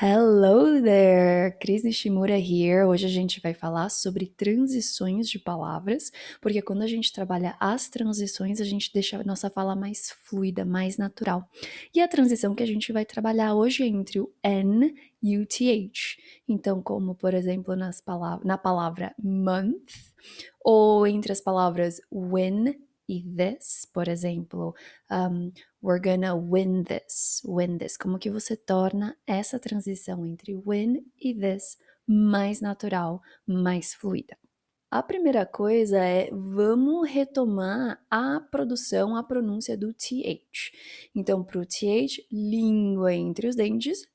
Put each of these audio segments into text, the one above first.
Hello there! Cris Nishimura here. Hoje a gente vai falar sobre transições de palavras, porque quando a gente trabalha as transições, a gente deixa a nossa fala mais fluida, mais natural. E a transição que a gente vai trabalhar hoje é entre o N e o TH. Então, como por exemplo na palavra month, ou entre as palavras win e this, por exemplo, we're gonna win this, win this. Como que você torna essa transição entre win e this mais natural, mais fluida? A primeira coisa é, vamos retomar a produção, a pronúncia do TH. Então, para o TH, língua entre os dentes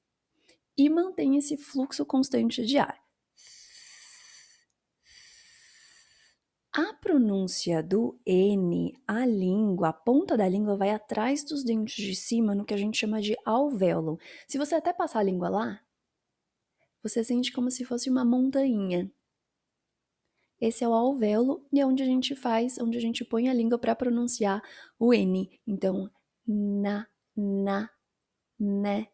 e mantém esse fluxo constante de ar. A pronúncia do N, a ponta da língua vai atrás dos dentes de cima no que a gente chama de alvéolo. Se você até passar a língua lá, você sente como se fosse uma montanha. Esse é o alvéolo e é onde a gente onde a gente põe a língua para pronunciar o N. Então, na, né.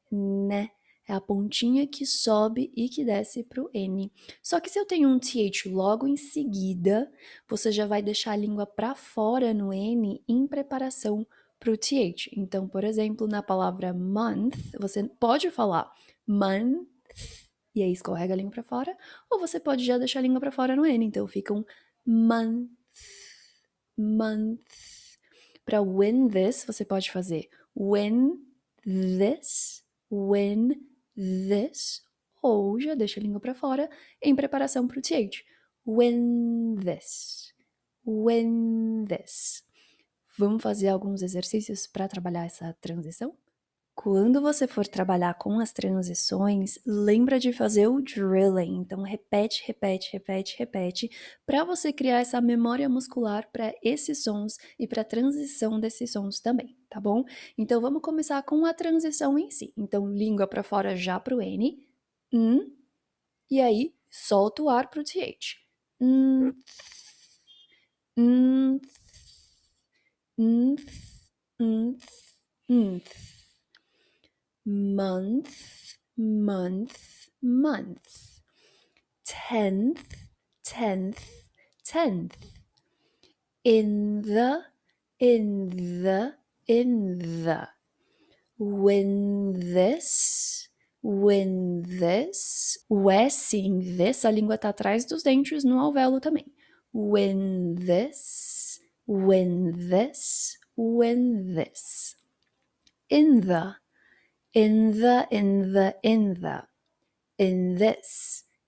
É a pontinha que sobe e que desce para o N. Só que se eu tenho um TH logo em seguida, você já vai deixar a língua para fora no N em preparação para o TH. Então, por exemplo, na palavra month, você pode falar month, e aí escorrega a língua para fora, ou você pode já deixar a língua para fora no N. Então, fica um month, month. Para win this, você pode fazer win this, ou já deixa a língua para fora em preparação para o TH. Win this, win this. Vamos fazer alguns exercícios para trabalhar essa transição? Quando você for trabalhar com as transições, lembra de fazer o drilling. Então, repete, para você criar essa memória muscular para esses sons e para a transição desses sons também, tá bom? Então, vamos começar com a transição em si. Então, língua para fora já para o N, e aí solta o ar para o TH. N, n, n, n, n. Month, month, month. Tenth, tenth, tenth. In the. Win this, win this. O S em this, a língua tá atrás dos dentes no alvéolo também. Win this, win this, win this. In the. In this,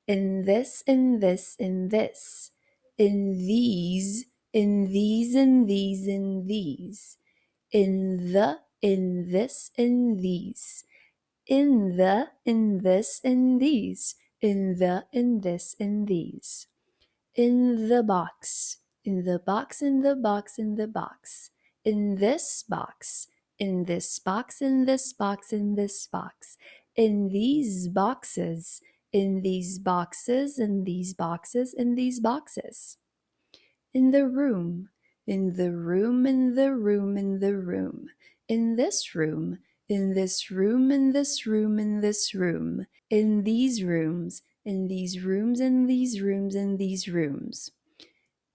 in this, in this, in these, in these, in these, in these, in these, in the, in this, in these, in the, in this, in these, in the, in this, in these, in the box, in the box, in the box, in the box, in this box, in this box, in this box, in this box, in these boxes, in these boxes, in these boxes, in these boxes, in the room, in the room, in the room, in the room, in this room, in this room, in this room, in this room, in these rooms, in these rooms, in these rooms, in these rooms,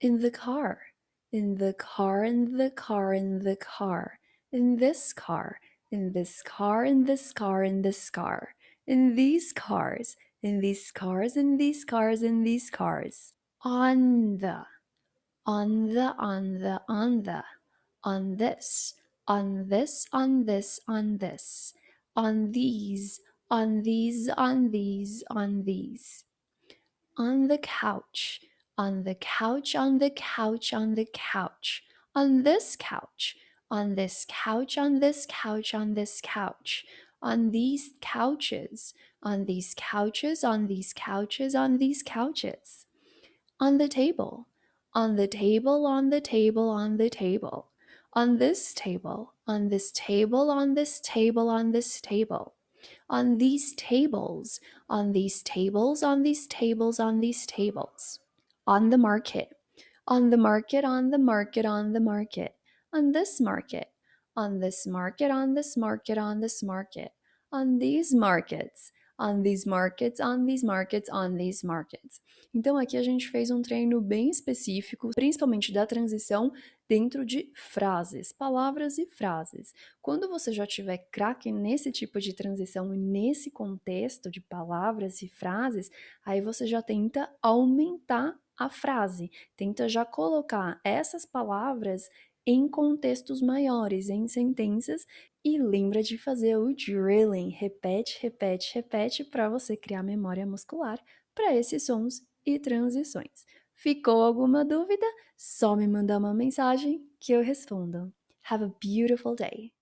in the car, in the car, in the car, in the car, in this car, in this car, in this car, in this car, in these cars, in these cars, in these cars, in these cars, on the, on the, on the, on the, on this, on this, on this, on this, on these, on these, on these, on these, on the couch, on the couch, on the couch, on the couch, on this couch, on this couch, on this couch, on this couch, on these couches, on these couches, on these couches, on these couches, on the table, on the table, on the table, on the table, on this table, on this table, on this table, on this table, on these tables, on these tables, on these tables, on these tables, on the market, on the market, on the market, on the market, on this market, on this market, on this market, on this market, on these markets, on these markets, on these markets, on these markets. Então aqui a gente fez um treino bem específico, principalmente da transição dentro de frases, palavras e frases. Quando você já tiver craque nesse tipo de transição e nesse contexto de palavras e frases, aí você já tenta aumentar a frase, tenta já colocar essas palavras em contextos maiores, em sentenças, e lembra de fazer o drilling, repete, repete, repete para você criar memória muscular para esses sons e transições. Ficou alguma dúvida? Só me mandar uma mensagem que eu respondo. Have a beautiful day!